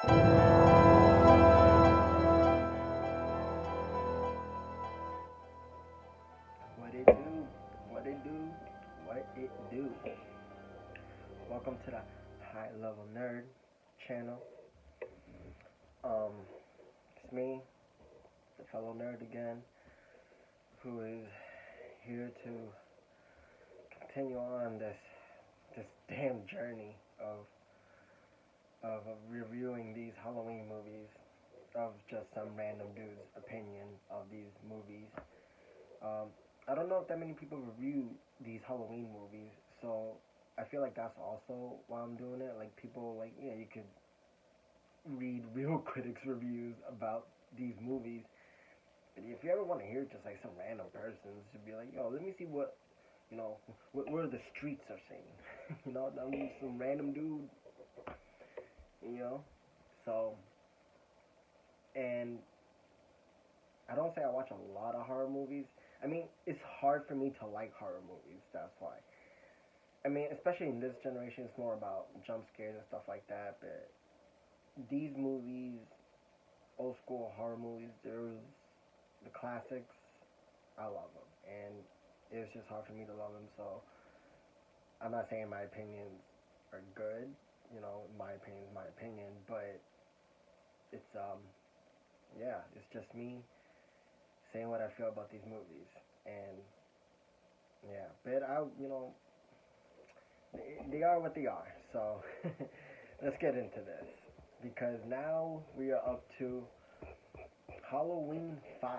What it do? What it do? What it do? Welcome to the High Level Nerd channel. Um, it's me, the fellow nerd again, who is here to continue on this damn journey of reviewing these Halloween movies, of just some random dude's opinion of these movies. I don't know if that many people review these Halloween movies, so I feel like that's also why I'm doing it. Like people, like you could read real critics' reviews about these movies. But if you ever want to hear just like some random persons to be like, yo, let me see what where the streets are saying. Some random dude. You know, so and I don't say I watch a lot of horror movies. I mean, it's hard for me to like horror movies. That's why. I mean, especially in this generation, it's more about jump scares and stuff like that. But these movies, old school horror movies, there's the classics. I love them, and it's just hard for me to love them. So I'm not saying my opinions are good. My opinion is my opinion, but it's yeah, it's just me saying what I feel about these movies, and yeah, but they are what they are. So let's get into this because now we are up to Halloween 5,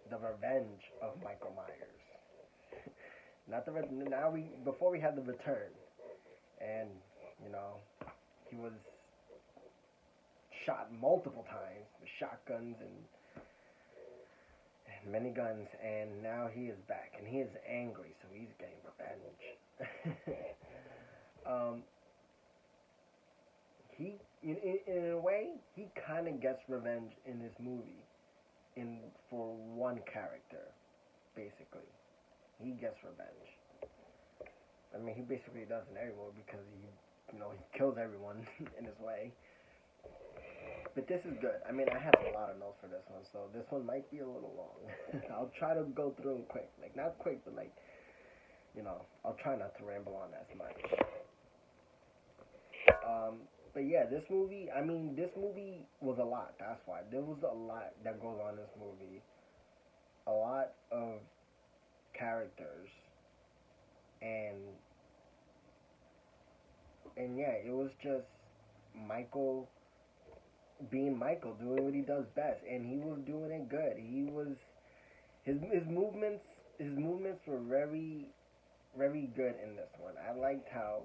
The Revenge of Michael Myers. Not the now we before we had the return, and you know he was shot multiple times with shotguns and many guns, and now he is back and he is angry, so he's getting revenge. um, he in a way he kind of gets revenge in this movie in for one character, basically. He gets revenge. I mean, he basically does in every movie because he kills everyone in his way. But this is good. I mean, I have a lot of notes for this one, so this one might be a little long. I'll try to go through them quick. Like, not quick, but I'll try not to ramble on as much. But yeah, this movie was a lot. That's why. There was a lot that goes on in this movie. A lot of characters. And yeah, it was just Michael being Michael, doing what he does best, and he was doing it good. He was his movements were very very good in this one. I liked how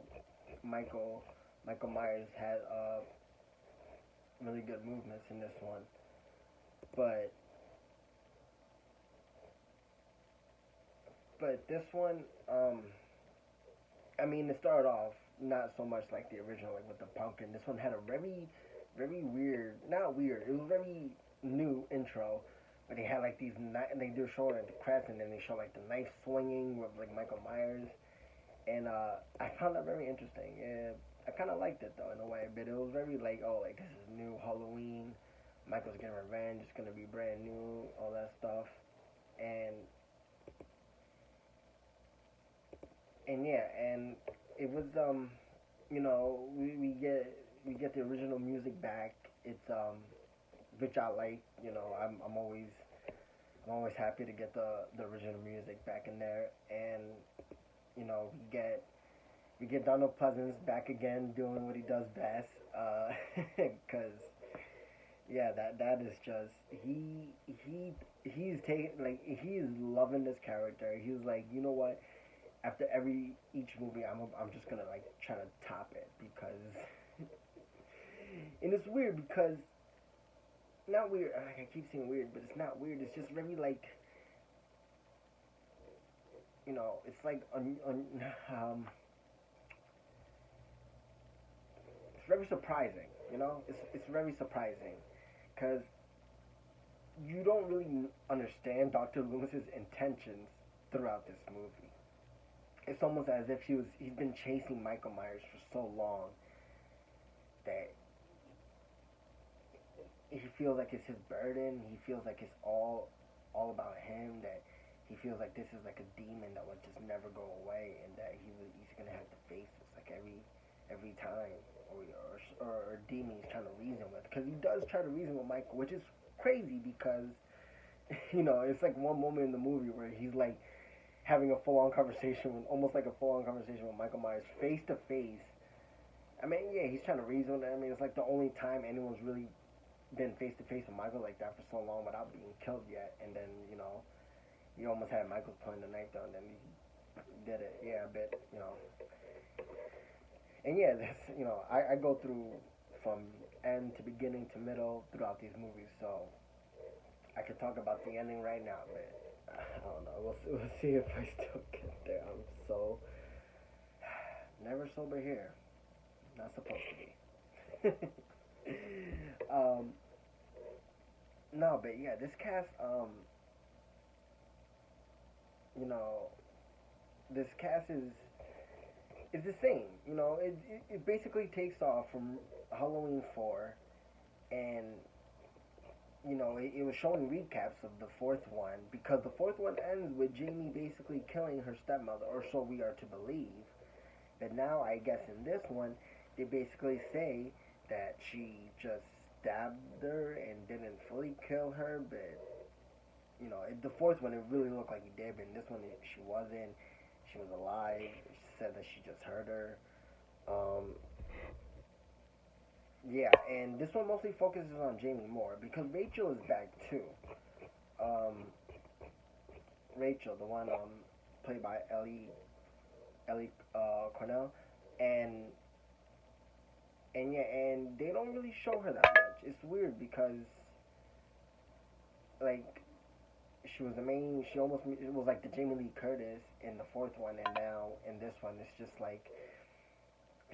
Michael Myers had really good movements in this one, but this one, I mean, it started off not so much like the original, like with the pumpkin. This one had a very very weird, not weird, it was very new intro. But they had like these, they do show like the crest, and then they show like the knife swinging with like Michael Myers, and I found that very interesting. I kind of liked it though in a way, but it was very like, oh, like this is new Halloween. Michael's getting revenge. It's gonna be brand new, all that stuff, and yeah, and it was we get the original music back. It's which I like. I'm always happy to get the original music back in there, and we get Donald Pleasance back again doing what he does best. Because yeah, that is just he's taking, like, he's loving this character. He's like, you know what? After each movie, I'm just gonna like try to top it because, and it's weird because, not weird. Like, I keep saying weird, but it's not weird. It's just very like, it's like it's very surprising. It's very surprising because you don't really understand Dr. Loomis's intentions throughout this movie. It's almost as if he's been chasing Michael Myers for so long that he feels like it's his burden. He feels like it's all about him. That he feels like this is like a demon that would just never go away, and that he's gonna have to face this like every time, or demon he's trying to reason with. Because he does try to reason with Michael, which is crazy because it's like one moment in the movie where he's like having a full on conversation, almost like a full on conversation with Michael Myers face to face. I mean, yeah, he's trying to reason. I mean, it's like the only time anyone's really been face to face with Michael like that for so long without being killed yet. And then you almost had Michael's pointing the knife down, and then he did it. Yeah, a bit. And yeah, this I go through from end to beginning to middle throughout these movies, so I could talk about the ending right now, but I don't know. We'll see if I still get there. I'm so never sober here. Not supposed to be. um, no, but yeah, this cast, you know, this cast is the same. It basically takes off from Halloween 4, and it was showing recaps of the fourth one because the fourth one ends with Jamie basically killing her stepmother, or so we are to believe. But now, I guess in this one, they basically say that she just stabbed her and didn't fully kill her, but the fourth one, it really looked like he did, but in this one, she wasn't. She was alive. She said that she just hurt her. Um, yeah, and this one mostly focuses on Jamie more because Rachel is back too. Um, Rachel, the one played by Ellie Cornell, and yeah, and they don't really show her that much. It's weird because like she was the main. She almost it was like the Jamie Lee Curtis in the fourth one, and now in this one, it's just like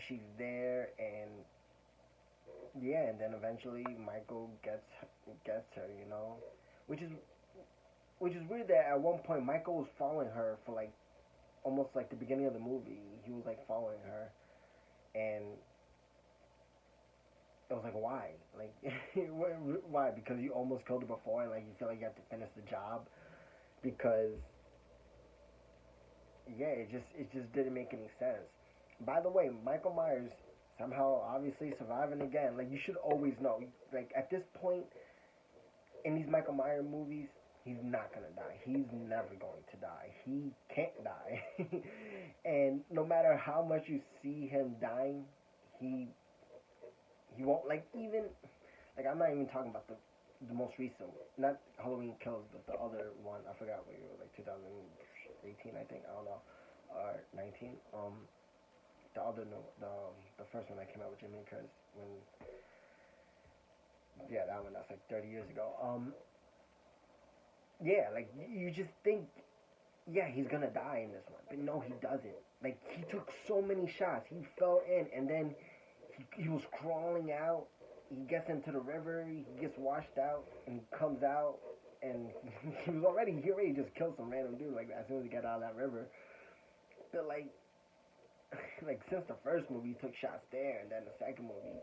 she's there, and yeah, and then eventually Michael gets her, which is which is weird that at one point Michael was following her for like almost like the beginning of the movie. He was like following her, and it was like, why? Like, why? Because you almost killed her before, and like you feel like you have to finish the job. Because yeah, it just didn't make any sense. By the way, Michael Myers somehow obviously surviving again. Like you should always know. Like at this point in these Michael Myers movies, he's not gonna die. He's never going to die. He can't die. And no matter how much you see him dying, he he won't, like, even like I'm not even talking about the most recent one, not Halloween Kills, but the other one. I forgot what year it was, like 2018, I think. I don't know, or 19. The other no, the first one that came out with Jimmy Curtis when yeah, that one, that's like 30 years ago. Yeah, like you just think yeah, he's gonna die in this one, but no, he doesn't. Like he took so many shots, he fell in, and then he was crawling out. He gets into the river, he gets washed out, and he comes out, and he already just killed some random dude like as soon as he got out of that river. But like like since the first movie, he took shots there, and then the second movie,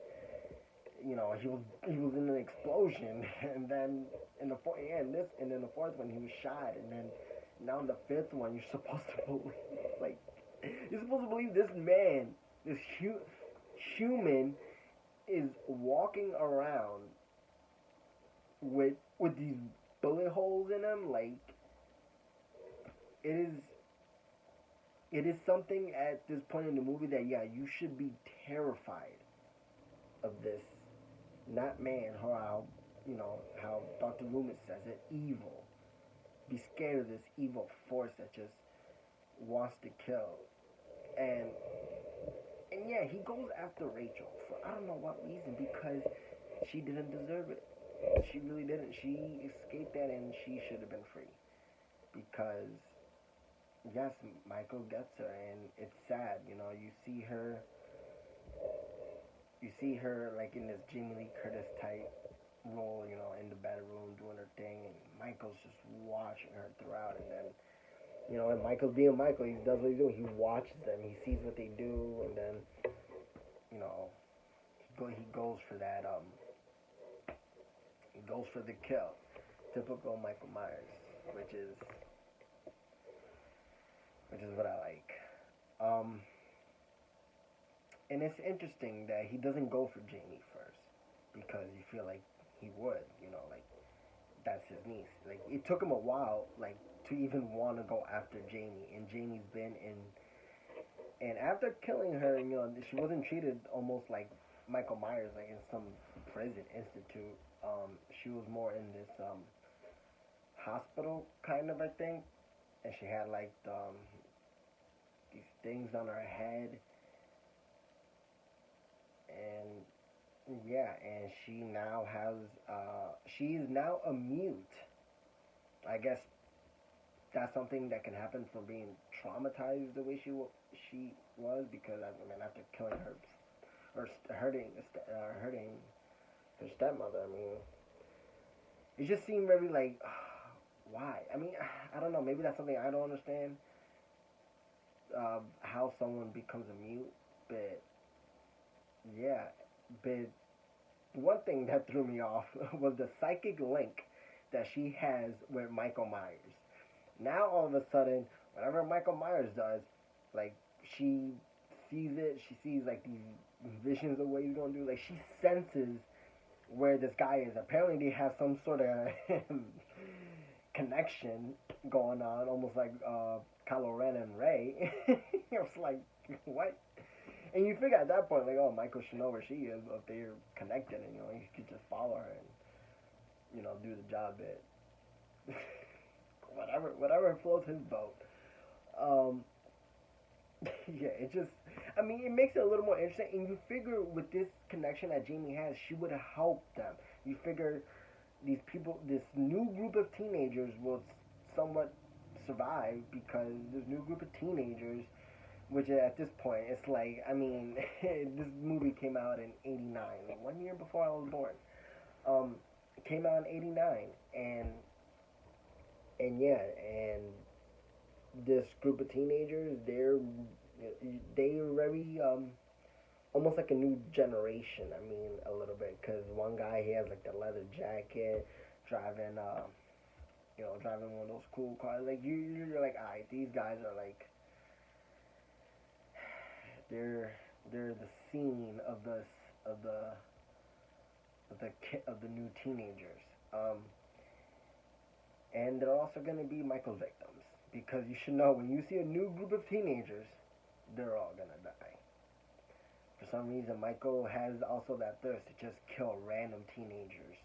he was in an explosion, and then in the fourth, yeah, and then the fourth one, he was shot, and then now in the fifth one, you're supposed to believe, like, you're supposed to believe this man, this human, is walking around with these bullet holes in him. Like, it is something at this point in the movie that yeah, you should be terrified of this, not man, how Dr. Loomis says it, evil. Be scared of this evil force that just wants to kill. And yeah, he goes after Rachel for I don't know what reason, because she didn't deserve it. She really didn't. She escaped that, and she should have been free. Because yes, Michael gets her, and it's sad. You see her like in this Jamie Lee Curtis type role, in the bedroom doing her thing, and Michael's just watching her throughout, and then and Michael's being Michael, he does what he's doing. He watches them, he sees what they do, and then he goes for that He goes for the kill. Typical Michael Myers, which is what I like. Um, and it's interesting that he doesn't go for Jamie first because you feel like he would, like that's his niece. Like it took him a while, like to even want to go after Jamie, and Jamie's been in. And after killing her, she wasn't treated almost like Michael Myers, like in some prison institute. She was more in this hospital kind of, I think, and she had like these things on her head, and yeah, and she's now a mute. I guess that's something that can happen from being traumatized the way she was, because I mean after killing her or hurting her stepmother, I mean it just seemed very like why? I mean I don't know, maybe that's something I don't understand, how someone becomes a mute, but yeah, but one thing that threw me off was the psychic link that she has with Michael Myers. Now all of a sudden, whatever Michael Myers does, like she sees it, she sees like these visions of what he's gonna do. Like she senses where this guy is. Apparently they have some sort of connection going on, almost like Kylo Ren and Rey. I was like, what? And you figure at that point, like, oh, Michael should know where she is, but if they're connected, and you could just follow her and do the job bit. whatever floats his boat. Um, yeah, it just, I mean, it makes it a little more interesting. And you figure with this connection that Jamie has, she would help them. You figure these people, this new group of teenagers will somewhat survive because this new group of teenagers, which at this point, it's like, I mean, this movie came out in '89, 1 year before I was born. It came out in '89, and yeah, and this group of teenagers, they're very almost like a new generation. I mean, a little bit, because one guy, he has like the leather jacket, driving driving one of those cool cars. Like you're like, alright, these guys are like, they're the scene of the new teenagers. And they're also going to be Michael's victims, because you should know, when you see a new group of teenagers, they're all going to die. For some reason, Michael has also that thirst to just kill random teenagers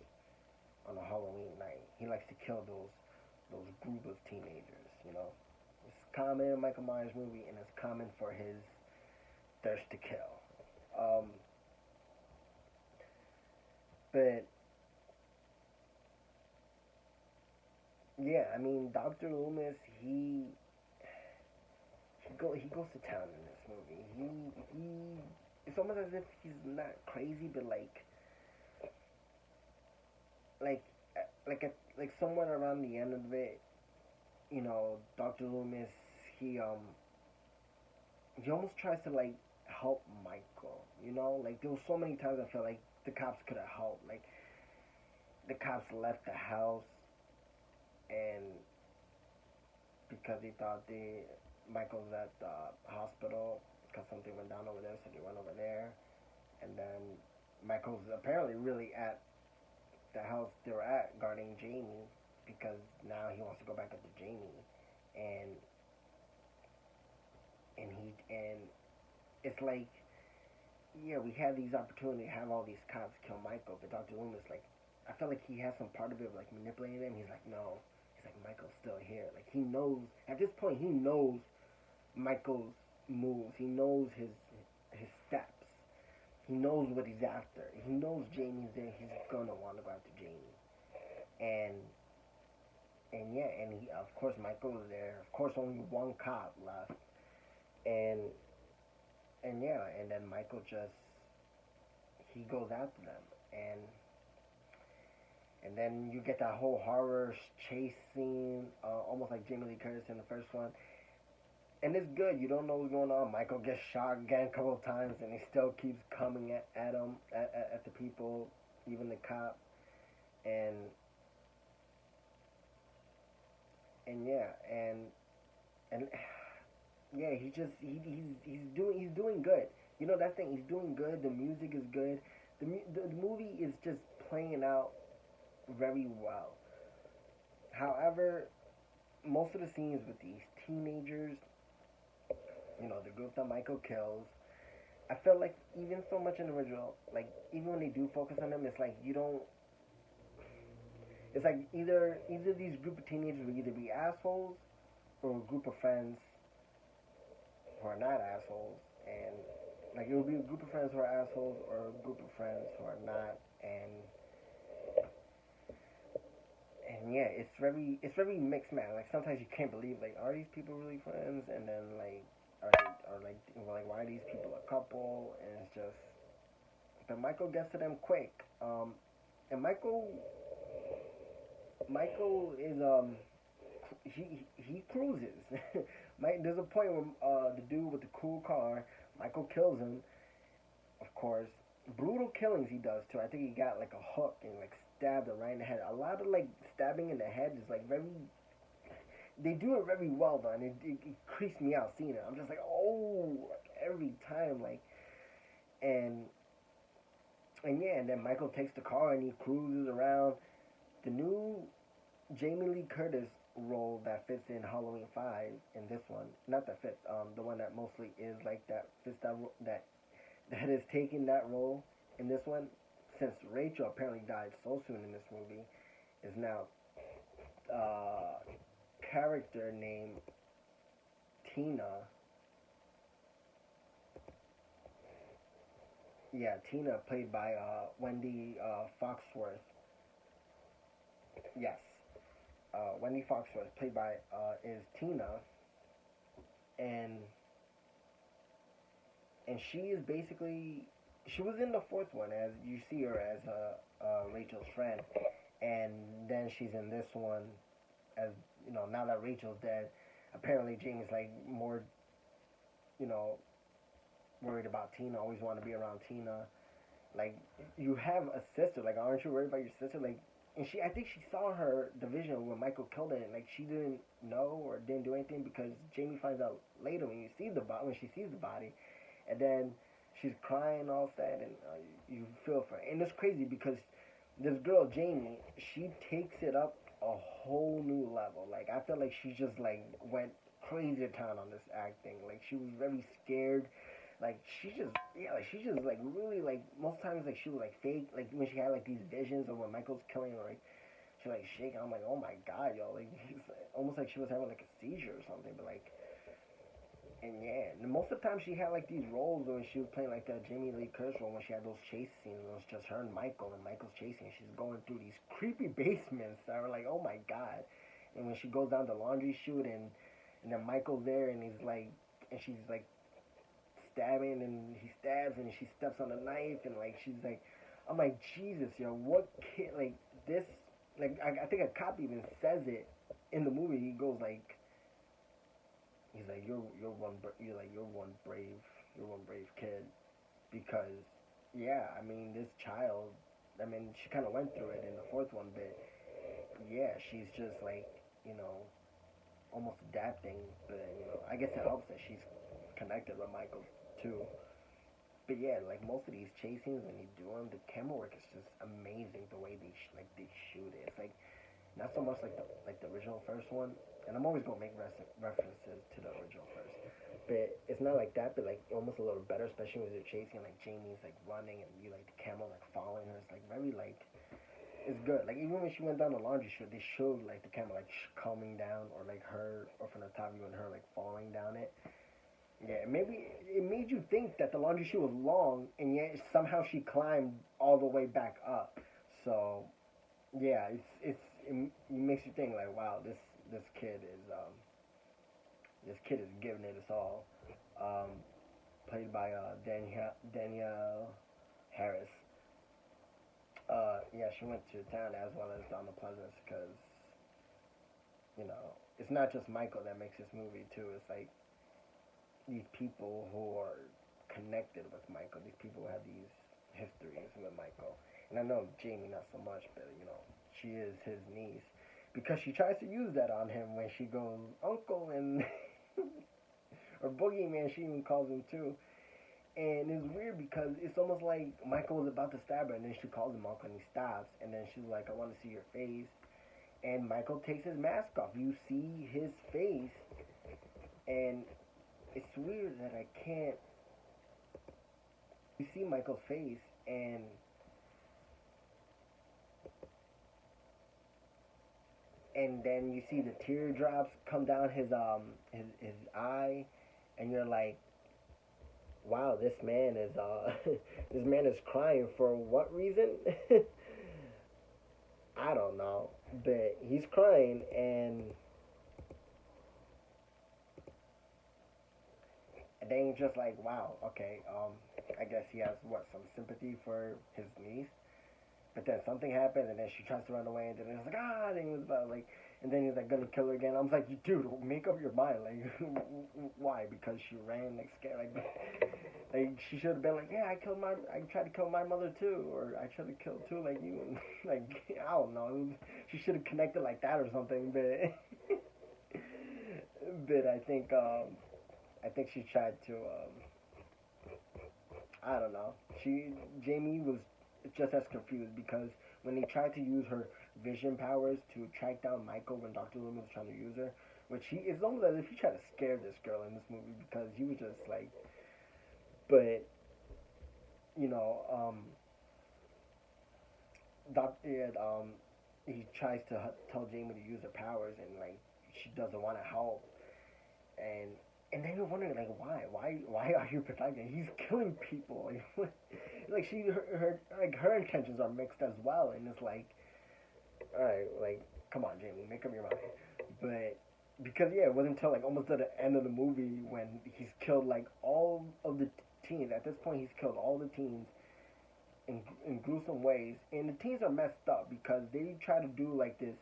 on a Halloween night. He likes to kill those group of teenagers. It's common in a Michael Myers movie, and it's common for his thirst to kill. But yeah, I mean, Dr. Loomis, he goes to town in this movie. He it's almost as if he's not crazy, but like like somewhere around the end of it, Dr. Loomis, he almost tries to like help Michael. Like there was so many times I felt like the cops could have helped. Like the cops left the house, and because he thought Michael's at the hospital because something went down over there, so they went over there, and then Michael's apparently really at the house they were at guarding Jamie, because now he wants to go back up to Jamie, and it's like, yeah, we had these opportunities to have all these cops kill Michael, but Dr. Loomis, like, I felt like he has some part of it of like manipulating them. He's like, no, he's like, Michael's still here. Like he knows at this point, he knows Michael's moves. He knows his steps. He knows what he's after. He knows Jamie's there. He's gonna want to go after Jamie. And yeah, and he, of course, Michael is there. Of course, only one cop left. And yeah, and then Michael just, he goes after them, and then you get that whole horror chase scene, almost like Jamie Lee Curtis in the first one. And it's good. You don't know what's going on. Michael gets shot again a couple of times, and he still keeps coming at him, at the people, even the cop. and yeah, and yeah, he's doing good. You know that thing. He's doing good. The music is good. The movie is just playing out very well. However, most of the scenes with these teenagers, the group that Michael kills, I feel like even so much in the original, like even when they do focus on them, it's like you don't. It's like either these group of teenagers will either be assholes or a group of friends who are not assholes, and like it will be a group of friends who are assholes or a group of friends who are not, and yeah, it's very mixed, man. Like sometimes you can't believe, like, are these people really friends? And then like, why are these people a couple? And it's just, but Michael gets to them quick. And Michael is he cruises. There's a point where the dude with the cool car, Michael kills him. Of course, brutal killings he does too. I think he got like a hook and like stabbed him right in the head. A lot of like stabbing in the head is like very. They do it very well though, and it creeps me out seeing it. I'm just like, oh, like, every time, like, and yeah, and then Michael takes the car and he cruises around. The new Jamie Lee Curtis role that fits in Halloween 5 in this one, not that fits, the one that mostly is like that fits that is taking that role in this one, since Rachel apparently died so soon in this movie, is now character named Tina. Yeah, Tina, played by Wendy Foxworth. Yes, Wendy Foxworth, played by is Tina, and she is basically, she was in the fourth one, as you see her as Rachel's friend, and then she's in this one as, now that Rachel's dead, apparently Jamie's like more, you know worried about Tina, always want to be around Tina. Like, you have a sister, like, aren't you worried about your sister? Like, and I think she saw her division when Michael killed her, and like she didn't know or didn't do anything, because Jamie finds out later when she sees the body, and then she's crying all sad, and you feel for her. And it's crazy because this girl Jamie, she takes it up a whole new level. Like, I feel like she just like went crazy to town on this acting. Like, she was very scared. Like, she just like really, like, most times, like, she was like fake, like when she had like these visions of when Michael's killing her, like she like shaking. I'm like, oh my god, yo, like it's almost like she was having like a seizure or something. But like, and yeah, and most of the time she had like these roles when she was playing like that Jamie Lee Curtis role, when she had those chase scenes. It was just her and Michael's chasing. And she's going through these creepy basements that were like, oh my god. And when she goes down the laundry chute, and then Michael's there, and he's like, and she's like stabbing, and he stabs, and she steps on a knife, and like she's like, I'm like, Jesus, yo, what kid, like this, like I think a cop even says it in the movie. He goes like, he's like, you're one brave kid, because yeah, I mean, this child, I mean, she kind of went through it in the fourth one, but yeah, she's just like, you know almost adapting, but I guess it helps that she's connected with Michael too. But yeah, like most of these chase scenes when they do them, the camera work is just amazing. The way they shoot it, it's like not so much like the original first one. And I'm always gonna make references to the original first, but it's not like that. But like almost a little better, especially when they're chasing. Like Jamie's like running, and you like the camera like following her. It's like very like, it's good. Like even when she went down the laundry chute, they showed like the camera like calming down, or like her, or from the top view and her like falling down it. Yeah, maybe it made you think that the laundry chute was long, and yet somehow she climbed all the way back up. So yeah, it makes you think like, wow, this kid is giving it its all. Um, Played by Danielle Harris. Yeah, she went to town, as well as Donna Pleasance, because it's not just Michael that makes this movie too. It's like these people who are connected with Michael. These people who have these histories with Michael. And I know Jamie not so much, but she is his niece because she tries to use that on him when she goes uncle and or boogeyman she even calls him too. And it's weird because it's almost like Michael was about to stab her and then she calls him uncle and he stops and then she's like, I want to see your face. And Michael takes his mask off. You see his face and it's weird that I can't. You see Michael's face, and then you see the teardrops come down his eye, and you're like, wow, this man is this man is crying for what reason? I don't know, but he's crying, and then you're just like, wow, okay, I guess he has what some sympathy for his niece. But then something happened, and then she tries to run away, and then it's like, ah, and he was about like, and then he's like gonna kill her again. I was like, dude, make up your mind, like, why? Because she ran like scared, like she should have been like, yeah, I tried to kill my mother too, or I tried to kill too, like you, and like I don't know, she should have connected like that or something, but, but I think she tried to, I don't know, Jamie was just as confused because when they tried to use her vision powers to track down Michael when Dr. Loomis was trying to use her, which he it's almost as if he tried to scare this girl in this movie because he was just like, but you know, he tries to tell Jamie to use her powers and like she doesn't want to help, and and then you're wondering like why are you protecting? He's killing people. Like her intentions are mixed as well, and it's like, all right, like come on, Jamie, make up your mind. But because yeah, it wasn't until like almost at the end of the movie when he's killed like all of the teens. At this point, he's killed all the teens in gruesome ways, and the teens are messed up because they try to do like this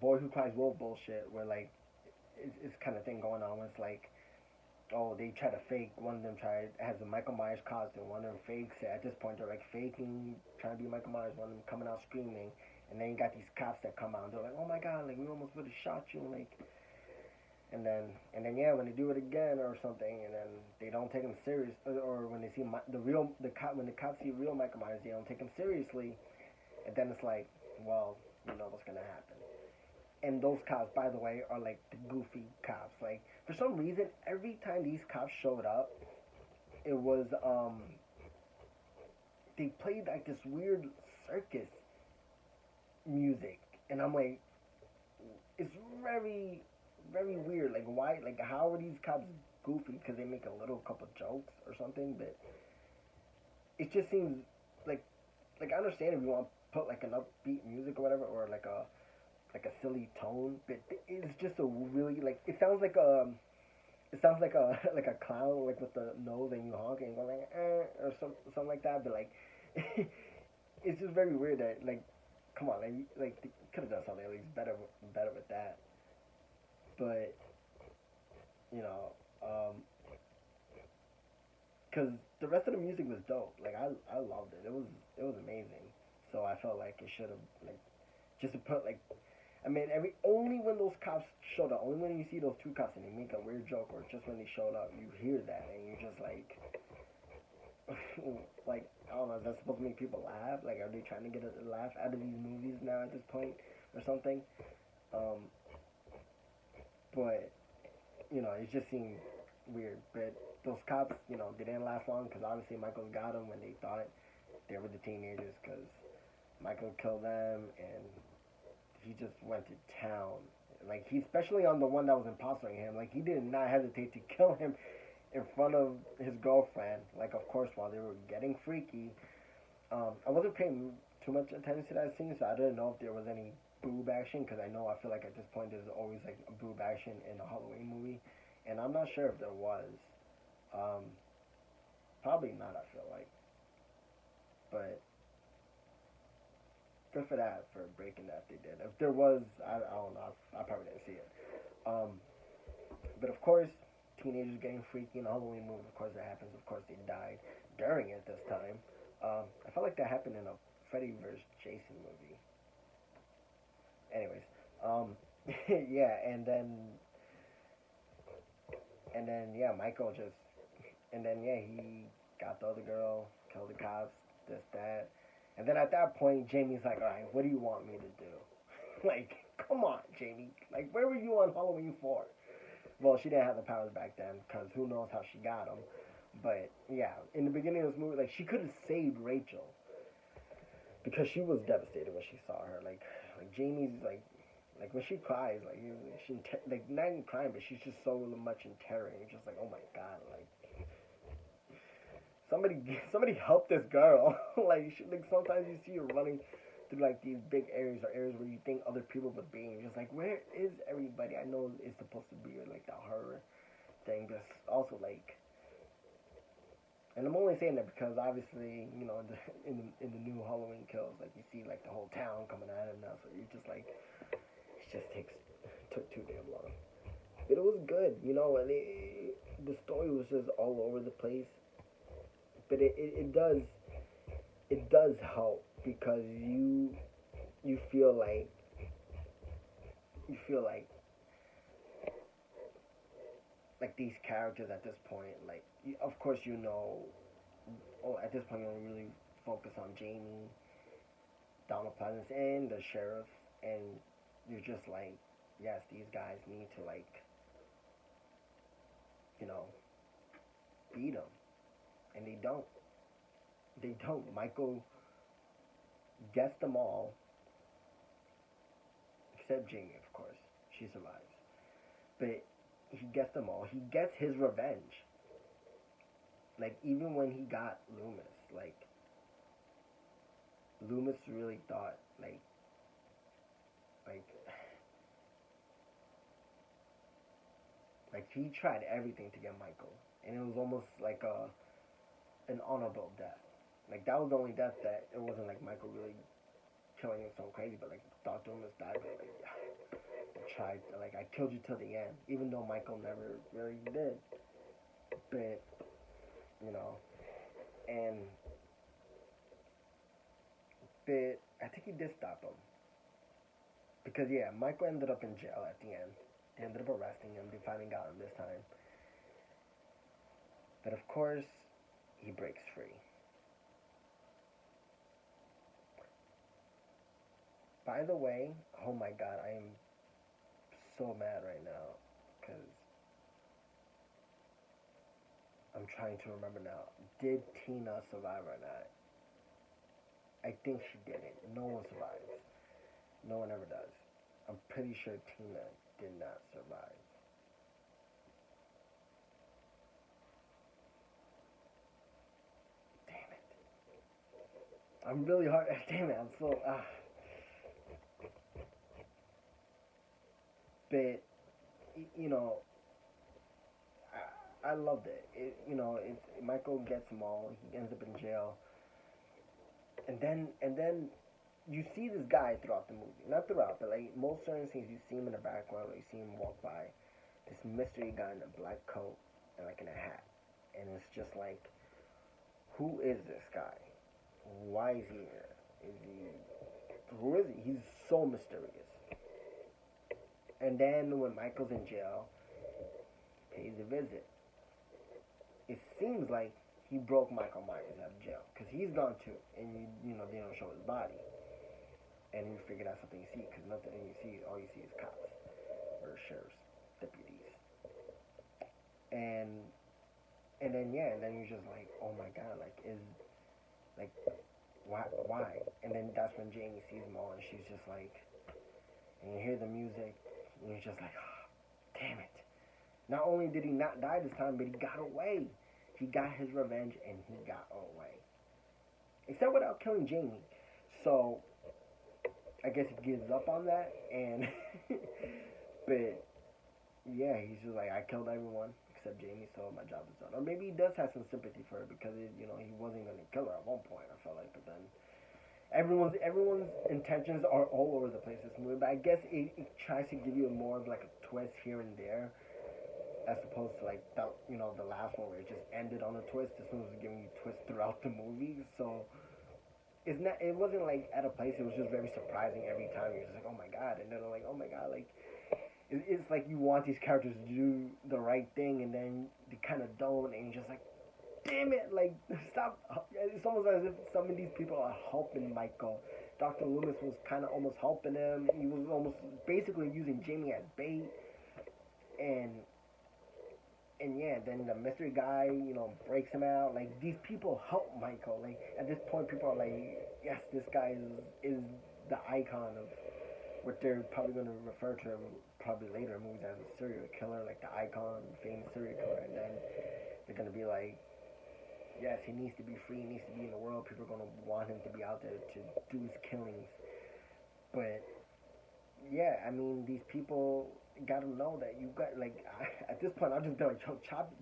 boy who cries wolf bullshit, where like it's kind of thing going on. Where it's like, oh, they try to fake. One of them has a Michael Myers costume. One of them fakes it. At this point, they're like faking, trying to be Michael Myers. One of them coming out screaming, and then you got these cops that come out. And they're like, oh my god, like we almost would have shot you, like. And then yeah, when they do it again or something, and then they don't take him serious, or when they see when the cops see real Michael Myers, they don't take him seriously, and then it's like, well, you know what's gonna happen. And those cops, by the way, are like the goofy cops. Like for some reason, every time these cops showed up, it was they played like this weird circus music, and I'm like, it's very very weird. Like why? Like how are these cops goofy? Because they make a little couple jokes or something, but it just seems like I understand if you want to put like an upbeat music or whatever, or like a silly tone, but it's just a really like it sounds like a like a clown like with the nose and you honk and you go like or something like that, but like it's just very weird that like come on like they could have done something at least better with that, but you know because the rest of the music was dope, like I loved it, it was amazing, so I felt like it should have like just to put like I mean, only when those cops showed up, only when you see those two cops and they make a weird joke, or just when they showed up, you hear that and you're just like, like I don't know, is that supposed to make people laugh? Like, are they trying to get a laugh out of these movies now at this point, or something? Um, but you know, it just seemed weird. But those cops, you know, they didn't last long because obviously Michael got them when they thought they were the teenagers because Michael killed them and he just went to town. Like he, especially on the one that was impostoring him, like he did not hesitate to kill him in front of his girlfriend. Like of course while they were getting freaky. I wasn't paying too much attention to that scene, so I didn't know if there was any boob action because I feel like at this point there's always like a boob action in a Halloween movie, and I'm not sure if there was. Um, Probably not. I feel like, but good for that for breaking that they did. If there was, I don't know. I probably didn't see it. Um, but of course, teenagers getting freaky in a Halloween movie. Of course that happens. Of course they died during it this time. I felt like that happened in a Freddy vs. Jason movie. Anyways, um, yeah, yeah, Michael just and then yeah, he got the other girl, killed the cops, this that, and then at that point, Jamie's like, all right, what do you want me to do? Like, come on, Jamie. Like, where were you on Halloween 4? Well, she didn't have the powers back then, because who knows how she got them. But, yeah, in the beginning of this movie, like, she could have saved Rachel. Because she was devastated when she saw her. Like Jamie's, like when she cries, like, like, not even crying, but she's just so much in terror. And you're just like, oh my god, like, somebody help this girl. Like sometimes you see her running through like these big areas or areas where you think other people would be, and you're just like, where is everybody? I know it's supposed to be like the horror thing, but also like, and I'm only saying that because obviously, you know, in the new Halloween Kills, like you see like the whole town coming at him now, so you're just like, it just took too damn long. But it was good, you know, and the story was just all over the place. But it does help because you feel like you feel like these characters at this point, like of course you know, oh, at this point you only really focus on Jamie, Donald Pleasance, and the sheriff, and you're just like, yes, these guys need to, like, you know, beat them, and they don't. They don't. Michael gets them all, except Jamie, of course. She survives, but he gets them all. He gets his revenge. Like, even when he got Loomis, like, Loomis really thought, like, like he tried everything to get Michael, and it was almost like an honorable death. Like, that was the only death that it wasn't like Michael really killing him so crazy, but like Dr. Loomis died, but like, yeah, I tried, like, I killed you till the end, even though Michael never really did. But you know, and but I think he did stop him because yeah, Michael ended up in jail at the end. They ended up arresting him. They finally got him this time. But of course, he breaks free. By the way, oh my god, I am so mad right now because I'm trying to remember now. Did Tina survive or not? I think she didn't. No one survives. No one ever does. I'm pretty sure Tina did not survive. Damn it. I'm really hard. Damn it. I'm so. But you know, I loved it. You know, Michael gets them all. He ends up in jail, and then you see this guy throughout the movie. Not throughout, but like most certain scenes, you see him in the background, or you see him walk by. This mystery guy in a black coat and like in a hat, and it's just like, who is this guy? Why is he here? Is he? Who is he? He's so mysterious. And then when Michael's in jail, he pays a visit. It seems like he broke Michael Myers out of jail because he's gone too, and you know they don't show his body, and you figure that's something you see because nothing you see, all you see is cops or sheriff's deputies, and and then yeah, and then you're just like, oh my god, like is like why? And then that's when Jamie sees them all, and she's just like, and you hear the music, and you're just like, oh, damn it. Not only did he not die this time, but he got away. He got his revenge, and he got away. Except without killing Jamie. So, I guess he gives up on that, and, but, yeah, he's just like, I killed everyone except Jamie, so my job is done. Or maybe he does have some sympathy for her, because, you know, he wasn't going to kill her at one point, I felt like, but then, everyone's intentions are all over the place this movie, but I guess it tries to give you more of like a twist here and there, as opposed to like that, you know, the last one where it just ended on a twist. This one was giving you twists throughout the movie, so it's not. It wasn't like at a place. It was just very surprising every time. You're just like, oh my god, and then like, oh my god, like it's like you want these characters to do the right thing, and then they kind of don't, and you're just like, damn it, like stop. It's almost as if some of these people are helping Michael. Dr. Loomis was kind of almost helping him. He was almost basically using Jamie as bait, and yeah, then the mystery guy, breaks him out. Like these people help Michael. Like at this point, people are like, yes, this guy is the icon of what they're probably going to refer to him probably later in movies as a serial killer, like the icon, famous serial killer, and then they're going to be like, yes, he needs to be free, he needs to be in the world. People are going to want him to be out there to do his killings. But yeah, I mean, these people got to know that you got like at this point, I'll just be like, chop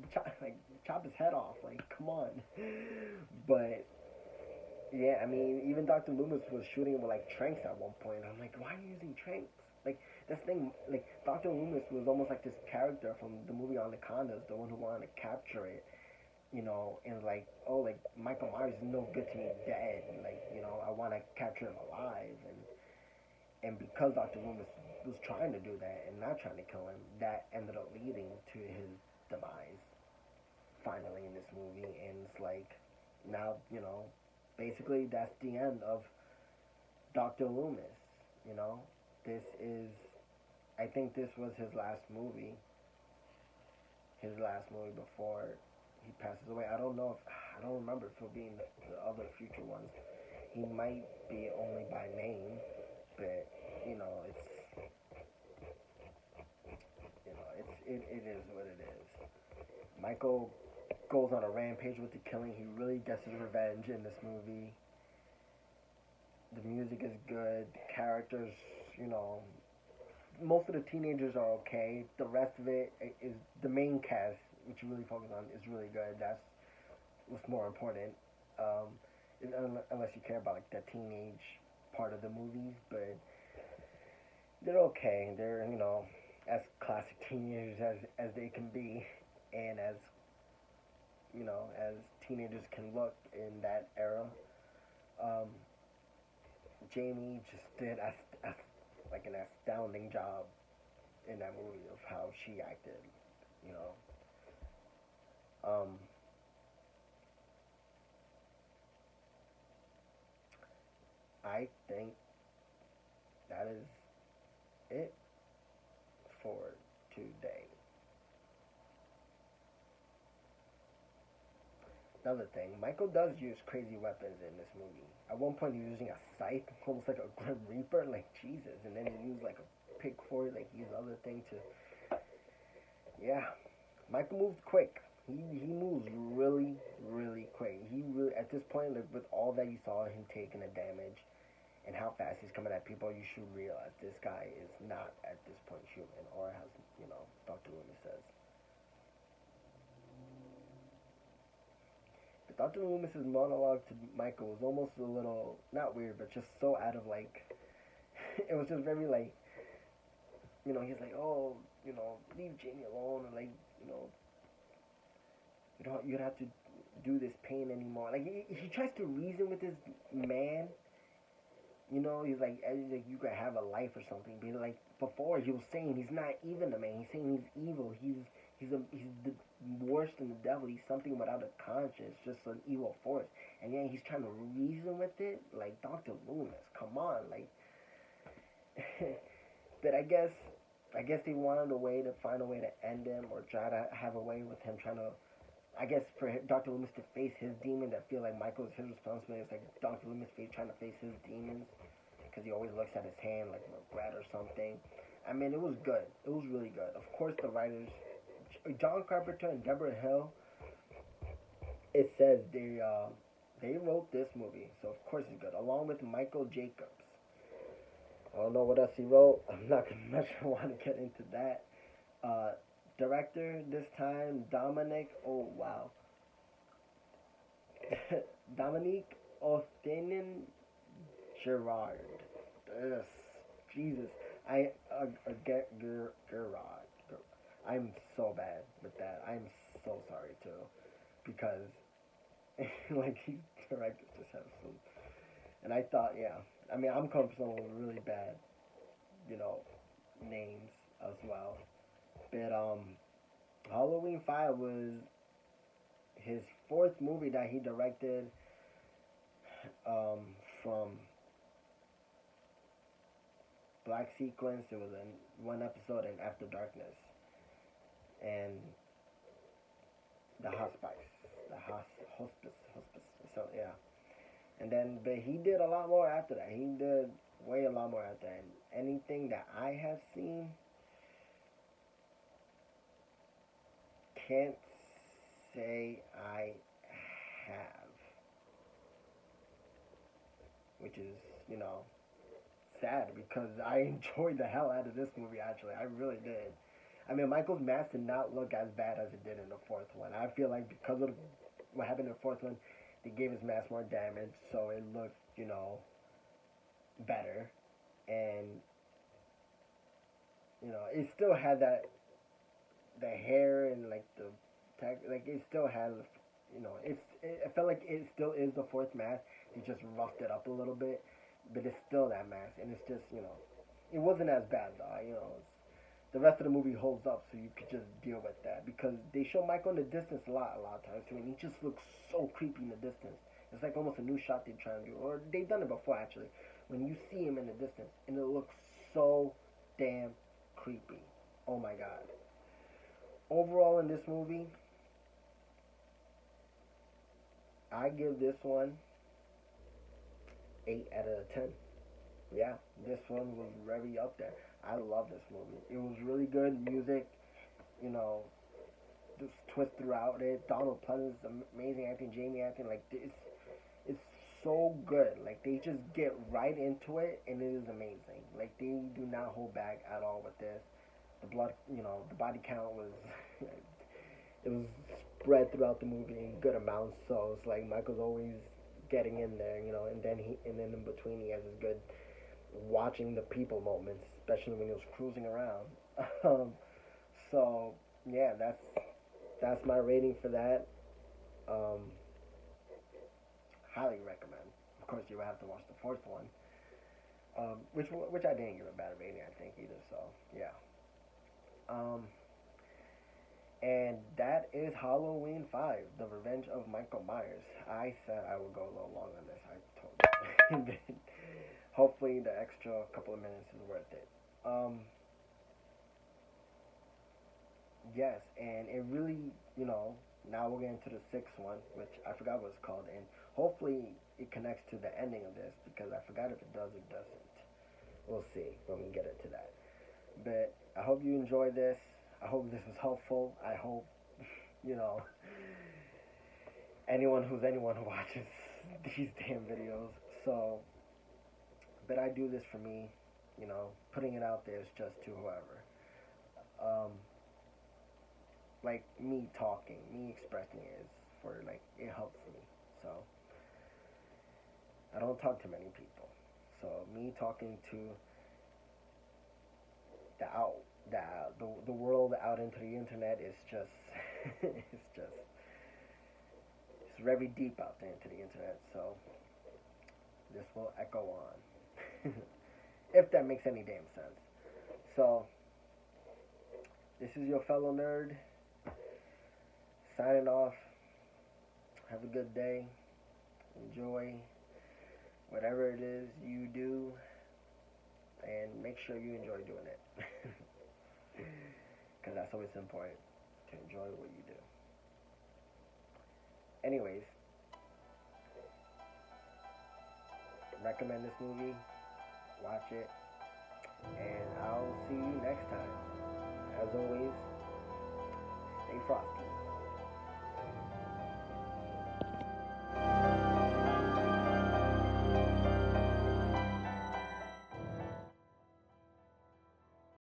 his head off. Like, come on. But yeah, I mean, even Dr. Loomis was shooting him with like tranks at one point. I'm like, why are you using tranks? Like this thing, like Dr. Loomis was almost like this character from the movie Anacondas, the one who wanted to capture it, and like, oh, like Michael Myers is no good to me dead. Like, I want to capture him alive, and because Dr. Loomis was trying to do that and not trying to kill him, that ended up leading to his demise finally in this movie, and it's like now, basically that's the end of Dr. Loomis. You know, this is, I think this was his last movie. His last movie before he passes away. I don't remember if it'll be in the other future ones. He might be only by name, but it's it is what it is. Michael goes on a rampage with the killing. He really gets his revenge in this movie. The music is good. The characters, most of the teenagers are okay. The rest of it is the main cast, which you really focus on, is really good. That's what's more important. Um, unless you care about like the teenage part of the movies, but they're okay. They're as classic teenagers as they can be, and as teenagers can look in that era. Um, Jamie just did like an astounding job in that movie of how she acted. You know, um, I think that is it for today. Another thing, Michael does use crazy weapons in this movie. At one point, he's using a scythe, almost like a Grim Reaper, like Jesus, and then he used like a pick for it, like he used other thing to. Yeah, Michael moves quick. He moves really, really quick. He really, at this point, like with all that you saw him taking the damage and how fast he's coming at people, you should realize this guy is not at this point human, or as Dr. Loomis says. Dr. Loomis's monologue to Michael was almost a little not weird, but just so out of like it was just very like he's like, oh, leave Jamie alone, and like you don't have to do this pain anymore. Like he tries to reason with this man. He's like you could have a life or something. But like before, he was saying he's not even a man. He's saying he's evil. He's the worse than the devil. He's something without a conscience, just an evil force. And yeah, he's trying to reason with it. Like Dr. Loomis, come on, like. But I guess they wanted a way to find a way to end him, or try to have a way with him trying to. I guess for Dr. Loomis to face his demons, I feel like Michael is his responsibility. It's like Dr. Loomis trying to face his demons, because he always looks at his hand like regret or something. I mean, it was good. It was really good. Of course, the writers, John Carpenter and Deborah Hill, it says they wrote this movie, so of course it's good, along with Michael Jacobs. I don't know what else he wrote. I'm not gonna much want to get into that. Director this time, Dominic. Oh wow, Dominique Othenin Gerard. Yes, Jesus. Get Gerard. I'm so bad with that. I'm so sorry too, because like these directors just have some And I thought, yeah, I mean, I'm coming from someone with really bad, you know, names as well. But Halloween 5 was his fourth movie that he directed um, from Black Sequence. It was in one episode in After Darkness and the Hospice, hospice. So yeah, and then but he did a lot more after that. He did way a lot more after that. And anything that I have seen, can't say I have, which is sad because I enjoyed the hell out of this movie. Actually, I really did. I mean, Michael's mask did not look as bad as it did in the fourth one. I feel like because of what happened in the fourth one, they gave his mask more damage, so it looked, better. And it still had the hair and like the tech, like it still had, I felt like it still is the fourth mask. They just roughed it up a little bit, but it's still that mask, and it's just, it wasn't as bad though. The rest of the movie holds up, so you could just deal with that because they show Michael in the distance a lot of times too, and he just looks so creepy in the distance. It's like almost a new shot they're trying to do, or they've done it before actually. When you see him in the distance, and it looks so damn creepy. Oh my god. Overall, in this movie, I give this one 8 out of 10. Yeah, this one was very up there. I love this movie. It was really good music. You know, this twist throughout it. Donald Pleasant's amazing acting. Jamie acting, like it's so good. Like they just get right into it, and it is amazing. Like they do not hold back at all with this. The blood, the body count was it was spread throughout the movie in good amounts. So it's like Michael's always getting in there, and then in between he has his good watching the people moments, especially when he was cruising around. um, so yeah, that's my rating for that. Um, Highly recommend. Of course, you would have to watch the fourth one, which I didn't give a bad rating, I think either. So yeah. Um, and that is Halloween 5, The Revenge of Michael Myers. I said I would go a little long on this. I told you. Hopefully, the extra couple of minutes is worth it. Yes, and it really, now we're getting to the sixth one, which I forgot what it's called, and hopefully it connects to the ending of this because I forgot if it does or doesn't. We'll see when we get into that. But I hope you enjoyed this. I hope this was helpful. I hope, you know, anyone who watches these damn videos. So, but I do this for me, putting it out there is just to whoever. Um, like me talking, me expressing it is for like it helps me. So I don't talk to many people. So me talking to the out the world out into the internet is just it's just it's very deep out there into the internet. So this will echo on. If that makes any damn sense. So this is your fellow nerd signing off. Have a good day. Enjoy whatever it is you do, and make sure you enjoy doing it. Because that's always important, to enjoy what you do. Anyways, recommend this movie. Watch it. And I'll see you next time. As always, stay frosty.